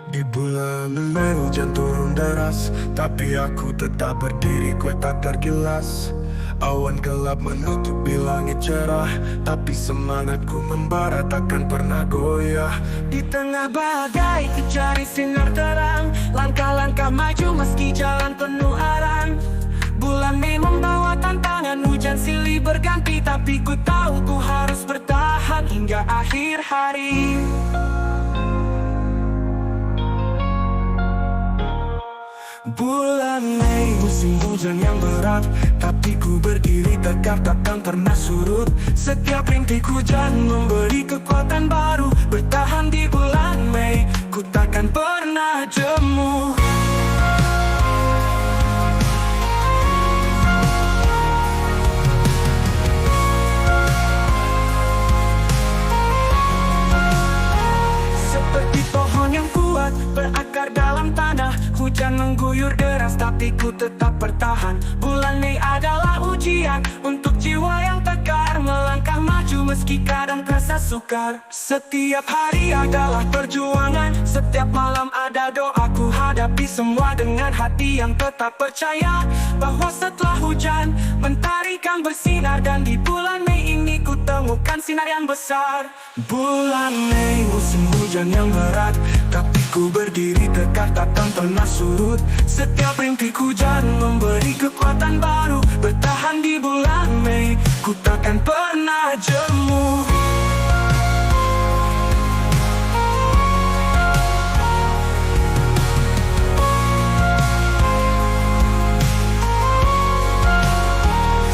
Di bulan Mei hujan turun deras, tapi aku tetap berdiri, ku tak tergilas. Awan gelap menutupi langit cerah, tapi semangatku membara takkan pernah goyah. Di tengah bagai ku cari sinar terang, langkah-langkah maju meski jalan penuh arang. Bulan Mei membawa tantangan, hujan silih berganti, tapi ku tahu ku harus bertahan hingga akhir hari. Bulan Mei musim hujan yang berat, tapi ku berdiri tegak takkan pernah surut. Setiap rintik hujan memberi kekuatan baru, bertahan di bulan Mei ku takkan pernah jemu. Seperti pohon yang kuat berakar dalam tanah, hujan mengguyur deras tapi ku tetap bertahan. Bulan Mei adalah ujian untuk jiwa yang tegar, melangkah maju meski kadang terasa sukar. Setiap hari adalah perjuangan, setiap malam ada doa, ku hadapi semua dengan hati yang tetap percaya bahwa setelah hujan mentari kan bersinar, dan di bulan Mei ini ku temukan sinar yang besar. Bulan Mei musim hujan yang berat, tapi ku berdiri tegak takkan pernah surut. Setiap rintik hujan memberi kekuatan baru, bertahan di bulan Mei ku takkan pernah jemu.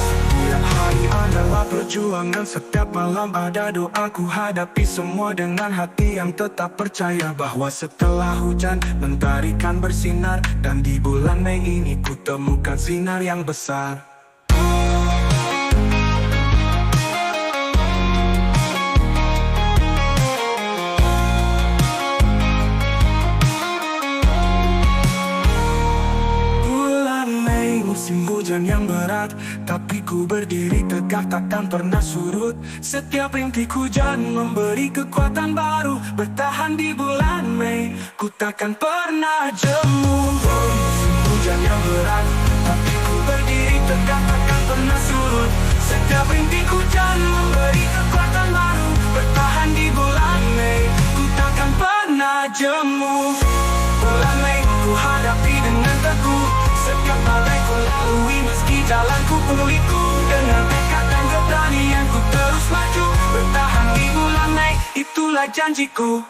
Setiap hari adalah perjuangan, setiap malam ada doa, ku hadapi semua dengan hati yang tetap percaya bahwa setelah hujan mentari kan bersinar, dan di bulan Mei ini ku temukan sinar yang besar. Musim hujan yang berat, tapi ku berdiri tegak takkan pernah surut. Setiap rintik hujan memberi kekuatan baru, bertahan di bulan Mei ku takkan pernah jemu. Musim hujan yang berat, tapi ku berdiri tegak takkan pernah surut. Setiap rintik hujan memberi kekuatan baru, bertahan di bulan Mei ku takkan pernah jemu. Bulan Mei ku hadapi dengan teguh, setiap badai ku lalui meski jalanku penuh liku. Dengan tekad dan keberanian ku terus maju, bertahan di bulan Mei, itulah janjiku.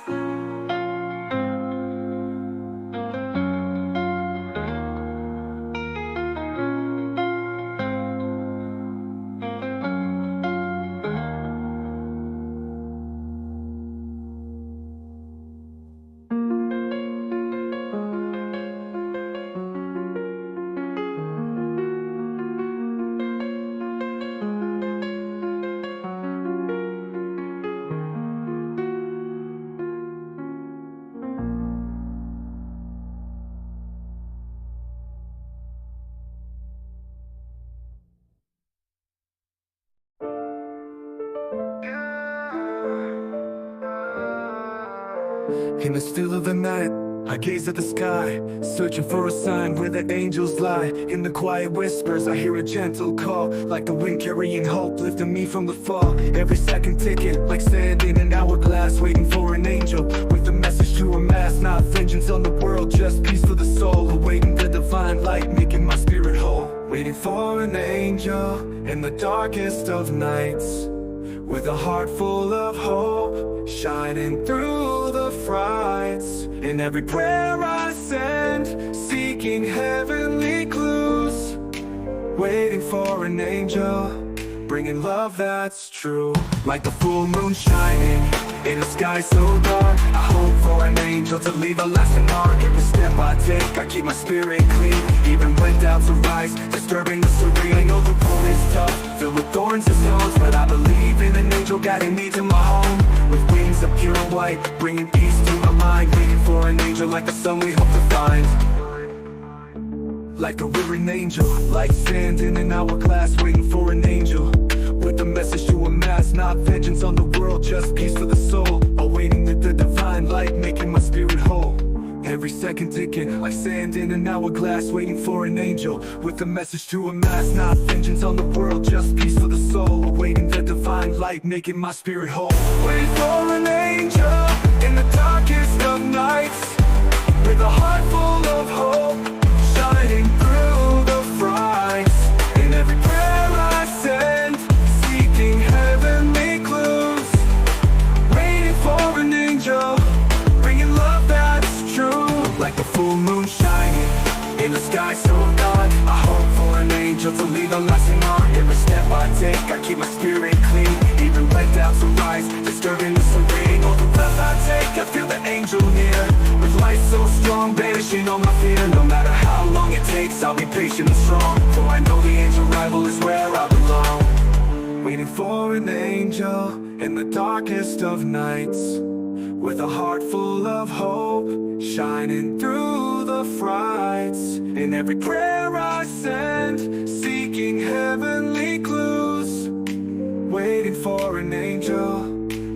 In the still of the night, I gaze at the sky, searching for a sign where the angels lie. In the quiet whispers, I hear a gentle call, like the wind carrying hope, lifting me from the fall. Every second ticking, like sand in an hourglass, waiting for an angel with a message to amass. Not vengeance on the world, just peace for the soul, awaiting the divine light, making my spirit whole. Waiting for an angel in the darkest of nights, with a heart full of hope, shining through the frights. In every prayer I send, seeking heavenly clues, waiting for an angel, bringing love that's true. Like the full moon shining in a sky so dark, I hope for an angel to leave a lasting mark. Every step I take, I keep my spirit clean, even when doubts arise, disturbing the serene. I know the road is tough, filled with thorns and stones, but I believe in an angel guiding me to my home. With wings of pure white, bringing peace to my mind, waiting for an angel like the sun we hope to find. Like a rivering angel, like sand in an hourglass, waiting for an angel with a message to amass. Not vengeance on the world, just peace for the soul, awaiting the divine light, making my spirit whole. Every second ticking like sand in an hourglass, waiting for an angel with a message to amass. Not vengeance on the world, just peace for the soul, awaiting the divine light, making my spirit whole. Waiting for an angel in the darkest of nights, with a heart full of hope, shining through the frights. In every prayer I send, seeking heavenly clues, waiting for an angel, bringing love that's true. Like the full moon shining in the sky so dark, I hope for an angel to leave a lasting mark. Every step I take, I keep my spirit clean, even when doubts arise, disturbing the serene. All the breath I take, I feel the angel near, with light so strong, banishing all my fear. No matter how long it takes, I'll be patient and strong, for I know the angel rival is where I belong. Waiting for an angel in the darkest of nights, with a heart full of hope, shining through the frights. In every prayer I send, seeking heavenly clues, waiting for an angel,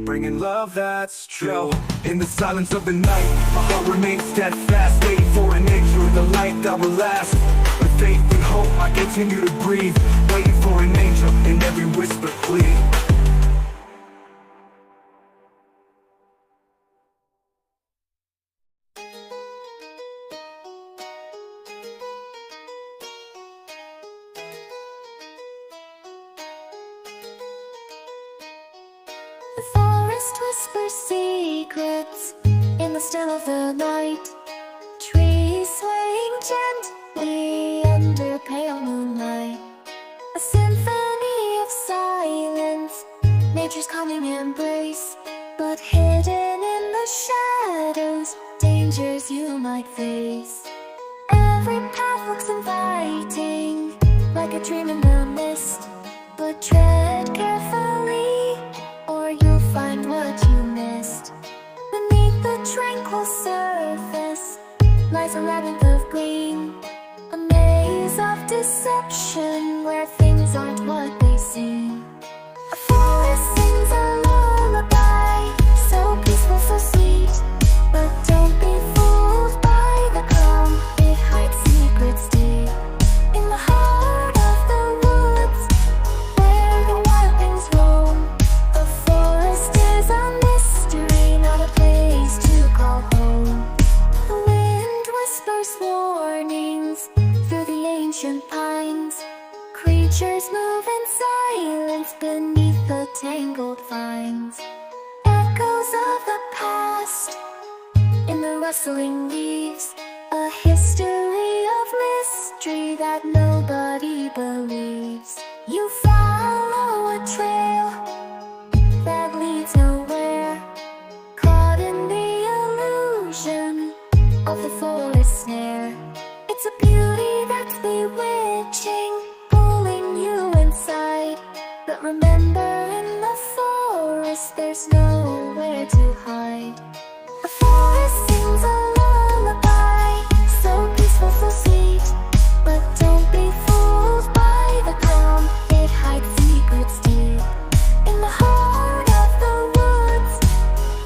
bringing love that's true. In the silence of the night, my heart remains steadfast, waiting for an angel in the light that will last. With faith and hope I continue to breathe, waiting for an angel in every whisper plea. The forest whispers secrets in the still of the night. Trees swaying gently under pale moonlight. A symphony of silence, nature's calming embrace. But hidden in the shadows, dangers you might face. Every path looks inviting, like a dream in the mist. But tread carefully, or you'll find what you missed. Beneath the tranquil surface lies a labyrinth of green, a maze of deception where things aren't what they seem. A forest sings a lullaby, so peaceful, so sweet. But don't be fooled by the calm, it hides secrets deep. In the heart of the woods, where the wild things roam, the forest is a mystery, not a place to call home. The wind whispers warnings through the ancient pines. Creatures move in silence beneath the tangled vines. Echoes of the past in the rustling leaves, a history of mystery that nobody believes. You follow a trail that leads nowhere, caught in the illusion of the forest snare. It's a beauty that's bewitching, pulling you inside. But remember, in the forest there's nowhere to hide. The forest sings a lullaby, so peaceful, so sweet. But don't be fooled by the calm, it hides secrets deep. In the heart of the woods,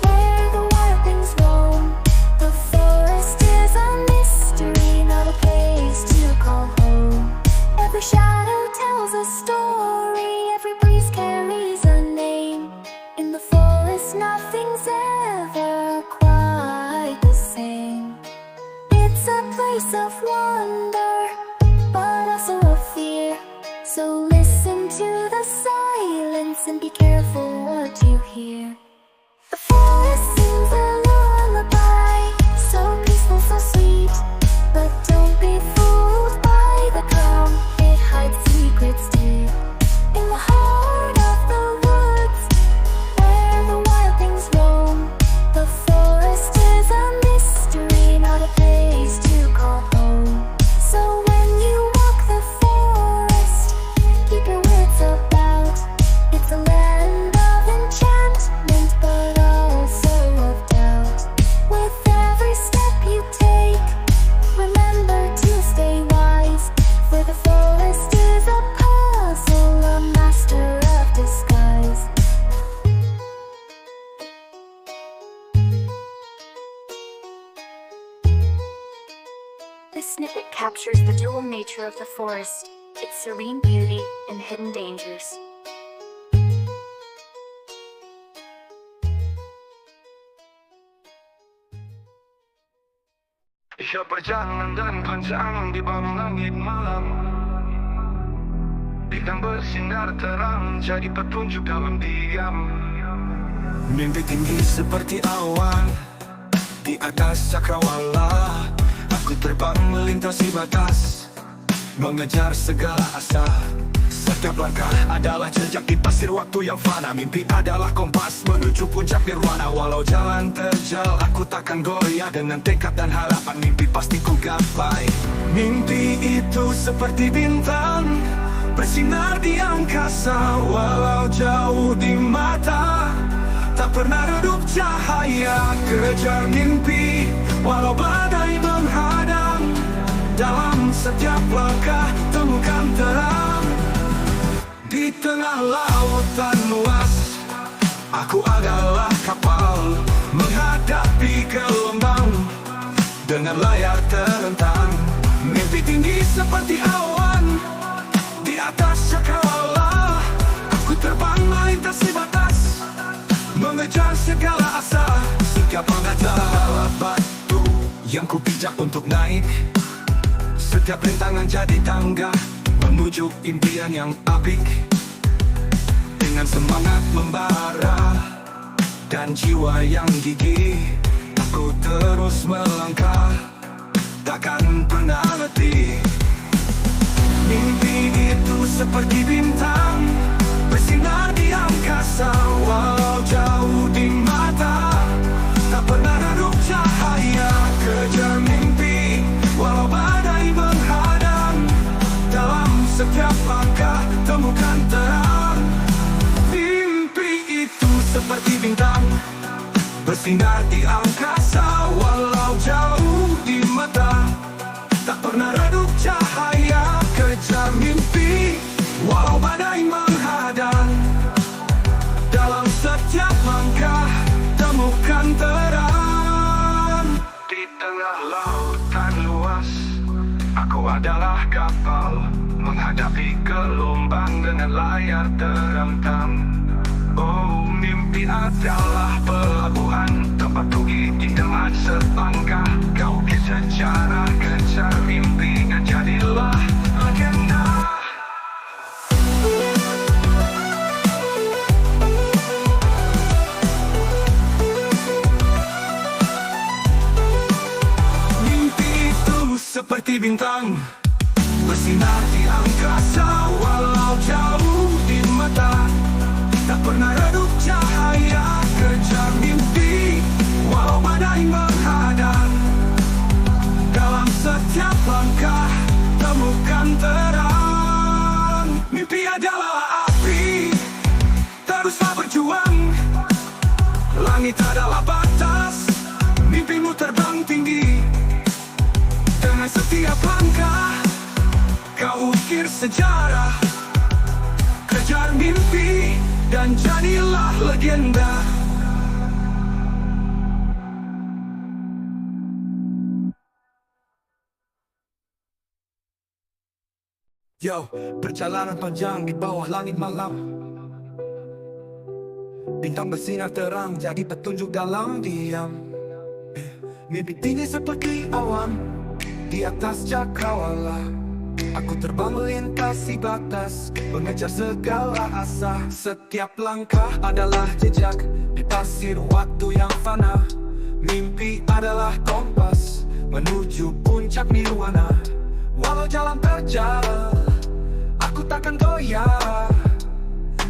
where the wild things roam, the forest is a mystery, not a place to call home. Every shadow tells a story, every breeze carries a name. In the forest nothing's ever quite the same. It's a place of wonder, but also of fear. So listen to the silence and be careful what you hear. The forest sings a lullaby, so peaceful, so sweet. But don't be fooled by the calm, it hides secrets deep. In the heart of the woods, where the wild things roam, the forest is a mystery, not a place to call home. So snippet captures the dual nature of the forest, its serene beauty and hidden dangers. Siapa jalan dan panjang di bawah langit malam, bintang bersinar terang jadi petunjuk dalam diam. Mimpi tinggi seperti awan di atas cakrawala. Aku terbang melintasi batas, mengejar segala asa. Setiap langkah adalah jejak di pasir waktu yang fana. Mimpi adalah kompas menuju puncak nirwana. Walau jalan terjal, aku takkan goyah. Dengan tekad dan harapan, mimpi pasti ku gapai. Mimpi itu seperti bintang bersinar di angkasa. Walau jauh di mata, tak pernah redup cahaya. Kejar mimpi walau badai menghadang. Dalam setiap langkah temukan terang. Di tengah lautan luas, aku adalah kapal menghadapi gelombang dengan layar terentang. Mimpi tinggi seperti awan di atas cakrawala. Aku terbang melintasi batas, mengejar segala asa. Setiap langkah adalah batu yang kupijak untuk naik. Setiap rintangan jadi tangga menuju impian yang apik. Dengan semangat membara dan jiwa yang gigih, aku terus melangkah, takkan pernah letih. Mimpi itu seperti bintang bersinar di angkasa. Walau jauh di mata, tak pernah redup cahaya. Kejar mimpi walau badai menghadang. Dalam setiap langkah temukan terang. Mimpi itu seperti bintang bersinar di angkasa. Walau jauh di mata, tak pernah redup cahaya. Kejar mimpi walau badai menghadang. Dalam setiap langkah temukan terang. Di tengah lautan luas, aku adalah kapal menghadapi gelombang dengan layar terentang. Oh, mimpi adalah pelabuhan, tempat tugi di teman selangkah. Kau sejarah, kejar mimpi dan jadilah legenda. Mimpi itu seperti bintang bersinar di angkasa. Walau jauh di mata, tak pernah redup cahaya. Kejar mimpi walau badai menghadang. Dalam setiap langkah temukan terang. Mimpi adalah api, teruslah berjuang. Langit adalah batas, mimpimu terbang tinggi. Dengan setiap langkah kau ukir sejarah. Kejar mimpi dan jadilah legenda. Yo, perjalanan panjang di bawah langit malam. Bintang bersinar terang jadi petunjuk dalam diam. Mimpi tinggi seperti awan di atas cakrawala. Aku terbang melintasi batas, mengejar segala asa. Setiap langkah adalah jejak di pasir waktu yang fana. Mimpi adalah kompas menuju puncak nirwana. Walau jalan terjal, aku takkan goyah.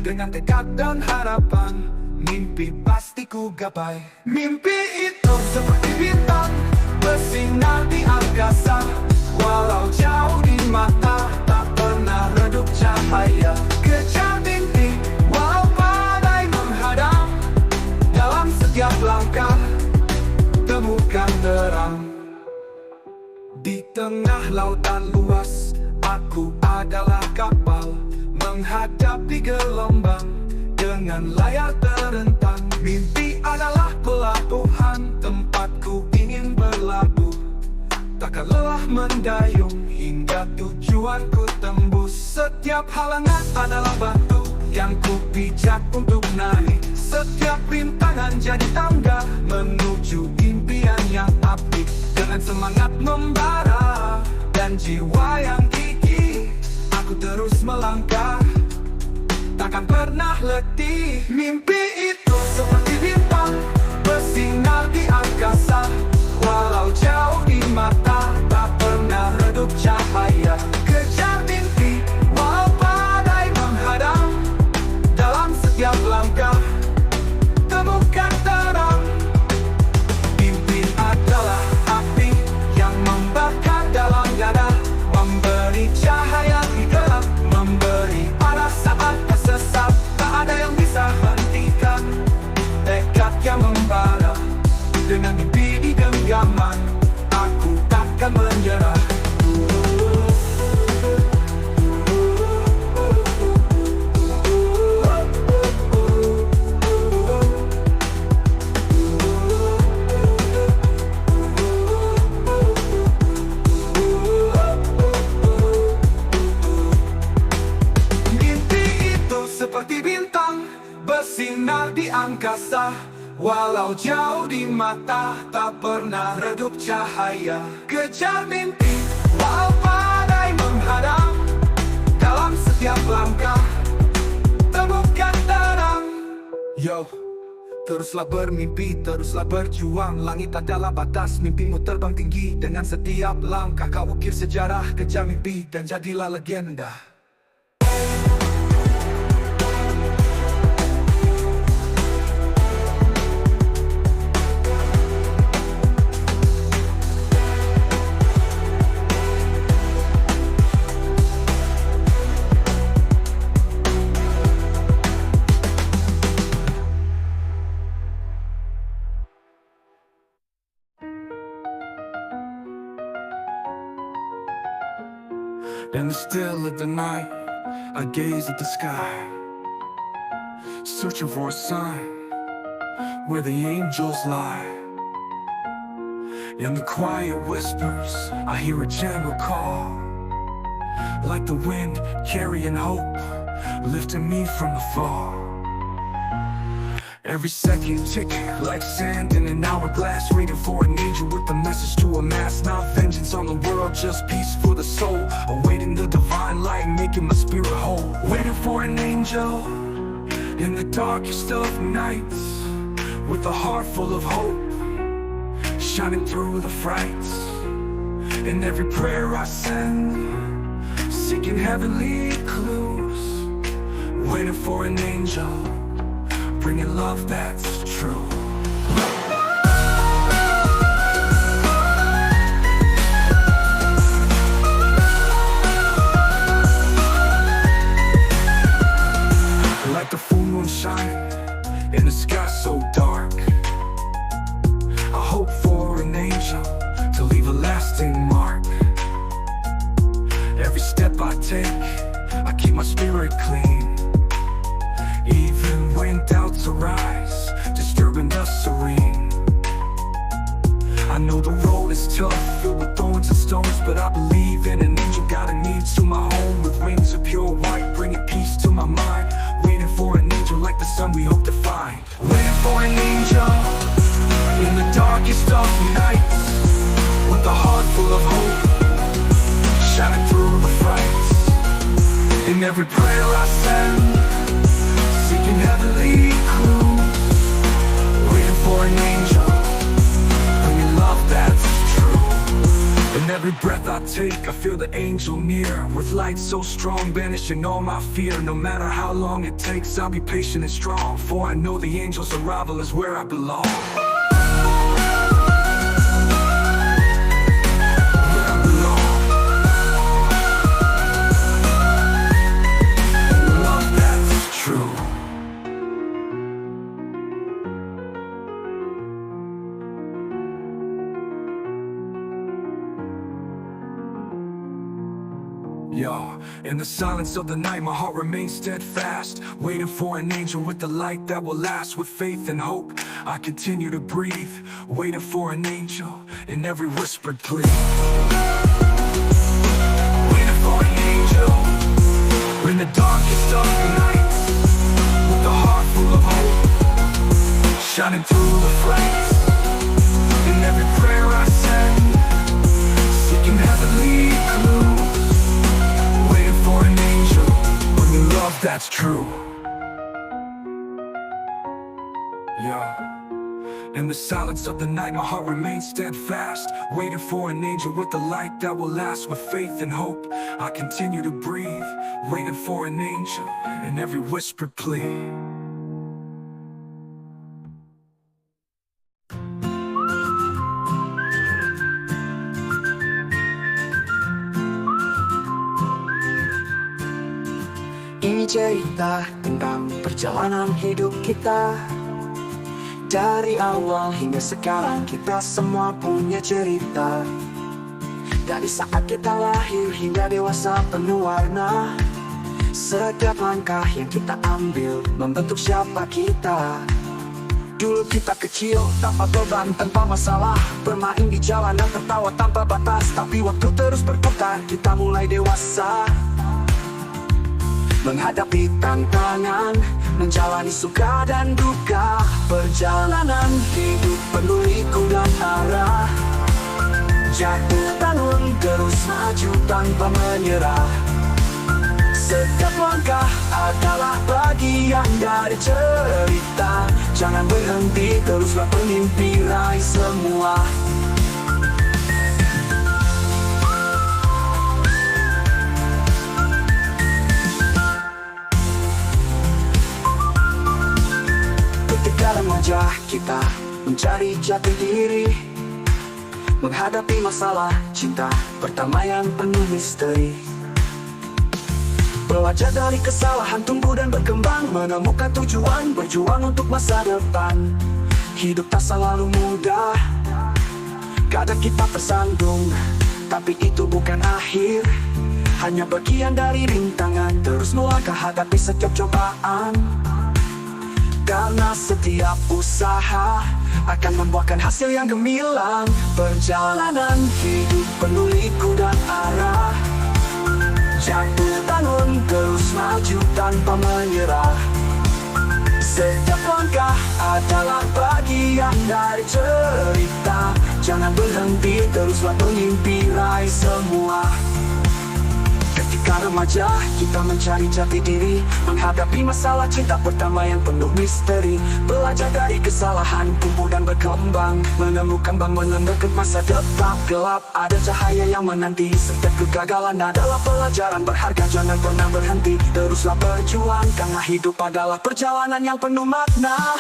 Dengan tekad dan harapan, mimpi pasti ku gapai. Mimpi itu seperti bintang bersinar di angkasa. Walau jauh di mata, tak pernah redup cahaya. Kejar mimpi walau badai menghadang. Dalam setiap langkah temukan terang. Di tengah lautan luas, aku adalah kapal menghadapi gelombang dengan layar terentang. Mimpi adalah pelabuhan, tempatku ingin berlabuh. Tak takkan lelah mendayung hingga tujuanku tembus. Setiap halangan adalah batu yang ku pijak untuk naik. Setiap rintangan jadi tangga menuju impian yang apik. Dengan semangat membara dan jiwa yang gigih, aku terus melangkah, takkan pernah letih. Mimpi itu seperti bintang bersinar di angkasa, walau jauh di mata tak pernah redup cahaya. Kejar mimpi walau badai menghadang, dalam setiap langkah temukan terang. Mimpi adalah api yang membakar dalam dada, memberi cahaya di gelap, memberi arah saat tersesat. Tak ada yang bisa hentikan tekad yang membara. Dengan mimpi di genggaman, aku takkan menyerah. Mimpi itu seperti bintang bersinar di angkasa, walau jauh di mata tak pernah redup cahaya. Kejar mimpi walau badai menghadang, dalam setiap langkah temukan terang. Yo, teruslah bermimpi, teruslah berjuang. Langit adalah batas, mimpimu terbang tinggi. Dengan setiap langkah kau ukir sejarah. Kejar mimpi dan jadilah legenda. In the still of the night, I gaze at the sky, searching for a sign where the angels lie. In the quiet whispers, I hear a gentle call, like the wind carrying hope, lifting me from the fall. Every second ticking like sand in an hourglass, waiting for an angel with a message to amass. Not vengeance on the world, just peace for the soul. Awaiting the divine light, making my spirit whole. Waiting for an angel in the darkest of nights, with a heart full of hope, shining through the frights. In every prayer I send, seeking heavenly clues, waiting for an angel, bringing love that's true. Like the full moon shining in the sky so dark, I hope for an angel to leave a lasting mark. Every step I take, I keep my spirit clean, even when doubts arise, disturbing the serene. I know the road is tough, filled with thorns and stones, but I believe in an angel guiding me to my home, with wings of pure white, bringing peace to my mind. Waiting for an angel like the sun we hope to find. Waiting for an angel in the darkest of nights, with a heart full of hope, shining through the frights. In every prayer I send, seeking heavenly clues, waiting for an angel, bringing love that's true. In every breath I take, I feel the angel near, with light so strong, banishing all my fear. No matter how long it takes, I'll be patient and strong, for I know the angel's arrival is where I belong. Yo, in the silence of the night, my heart remains steadfast, waiting for an angel with the light that will last. With faith and hope, I continue to breathe, waiting for an angel in every whispered plea. Waiting for an angel in the darkest of the night, with a heart full of hope, shining through the flames. In every prayer I send, seeking heavenly clues, waiting for an angel, bringing love that's true. Yeah. In the silence of the night, my heart remains steadfast, waiting for an angel with the light that will last. With faith and hope, I continue to breathe, waiting for an angel in every whispered plea. Ini cerita tentang perjalanan hidup kita. Dari awal hingga sekarang kita semua punya cerita. Dari saat kita lahir hingga dewasa penuh warna. Setiap langkah yang kita ambil membentuk siapa kita. Dulu kita kecil, tanpa beban, tanpa masalah, bermain di jalanan, tertawa tanpa batas. Tapi waktu terus berputar, kita mulai dewasa, menghadapi tantangan, menjalani suka dan duka. Perjalanan hidup penuh liku dan arah, jatuh bangun terus maju tanpa menyerah. Setiap langkah adalah bagian dari cerita. Jangan berhenti, teruslah bermimpi, raih semua. Remaja kita mencari jati diri, menghadapi masalah cinta pertama yang penuh misteri. Belajar dari kesalahan, tumbuh dan berkembang, menemukan tujuan, berjuang untuk masa depan. Hidup tak selalu mudah, kadang kita tersandung, tapi itu bukan akhir, hanya bagian dari rintangan. Terus melangkah hadapi setiap cobaan, karena setiap usaha akan membuahkan hasil yang gemilang. Perjalanan hidup penuh liku dan arah, jatuh bangun terus maju tanpa menyerah. Setiap langkah adalah bagian dari cerita. Jangan berhenti, teruslah bermimpi, raih semua. Ketika remaja, kita mencari jati diri, menghadapi masalah cinta pertama yang penuh misteri. Belajar dari kesalahan, tumbuh dan berkembang, menemukan bangunan dekat masa depan. Gelap ada cahaya yang menanti, setiap kegagalan adalah pelajaran berharga. Jangan pernah berhenti, teruslah berjuang, karena hidup adalah perjalanan yang penuh makna.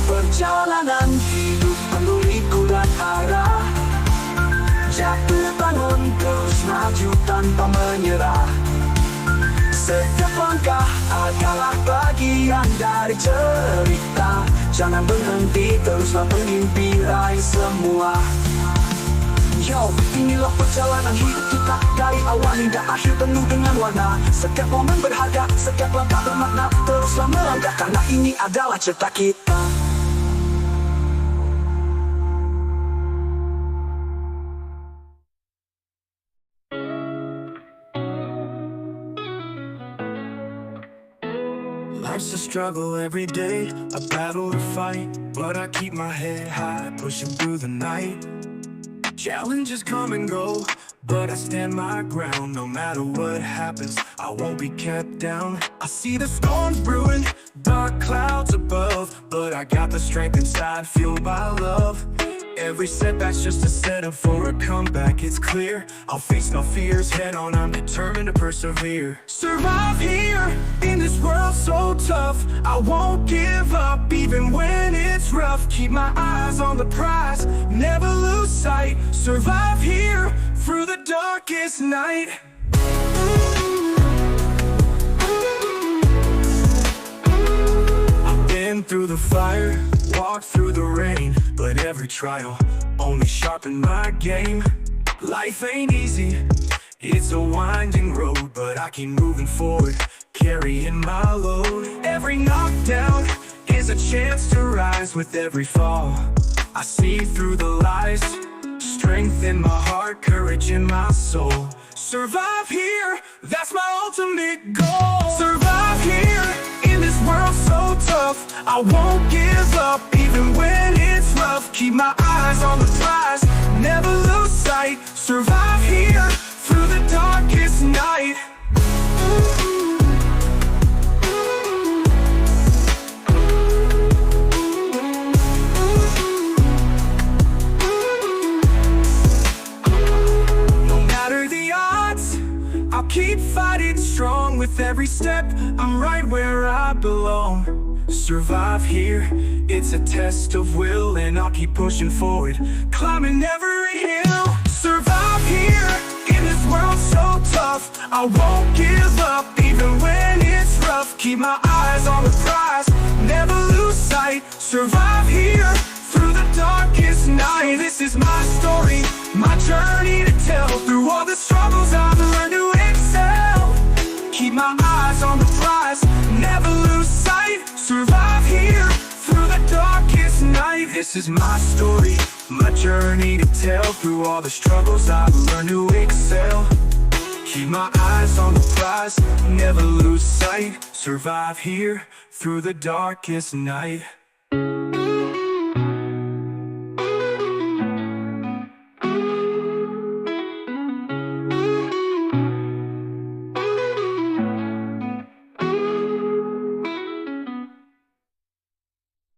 Perjalanan hidup penuh liku dan arah, jatuh bangun terus maju tanpa menyerah. Setiap langkah adalah bagian dari cerita. Jangan berhenti, teruslah bermimpi, raih semua. Yo, inilah perjalanan hidup kita, dari awal hingga akhir penuh dengan warna. Setiap momen berharga, setiap langkah bermakna. Teruslah melangkah, karena ini adalah cerita kita. Life's a struggle every day, a battle to fight, but I keep my head high, pushing through the night. Challenges come and go, but I stand my ground. No matter what happens, I won't be kept down. I see the storms brewing, dark clouds above, but I got the strength inside, fueled by love. Every setback's just a setup for a comeback, it's clear. I'll face no fears head on, I'm determined to persevere. Survive here, in this world so tough. I won't give up, even when it's rough. Keep my eyes on the prize, never lose sight. Survive here, through the darkest night. I've been through the fire, walked through the rain, but every trial only sharpened my game. Life ain't easy, It's a winding road, but I keep moving forward, carrying my load. Every knockdown is a chance to rise. With every fall, I see through the lies. Strength in my heart, courage in my soul. Survive here, that's my ultimate goal. Survive here, in this world so tough. I won't give up, even when it's rough. Keep my eyes on the prize, never lose sight. Survive here, through the darkest night. No matter the odds, I'll keep fighting strong. With every step, I'm right where I belong. Survive here, it's a test of will, and I'll keep pushing forward, climbing every hill. Survive here, in this world so tough. I won't give up, even when it's rough. Keep my eyes on the prize, never lose sight. Survive here, through the darkest night. This is my story, my journey to tell. Through all the struggles I've learned to excel. Keep my eyes on the prize, never lose sight. Survive here, through the darkest night. This is my story, my journey to tell. Through all the struggles I've learned to excel. Keep my eyes on the prize, never lose sight. Survive here, through the darkest night.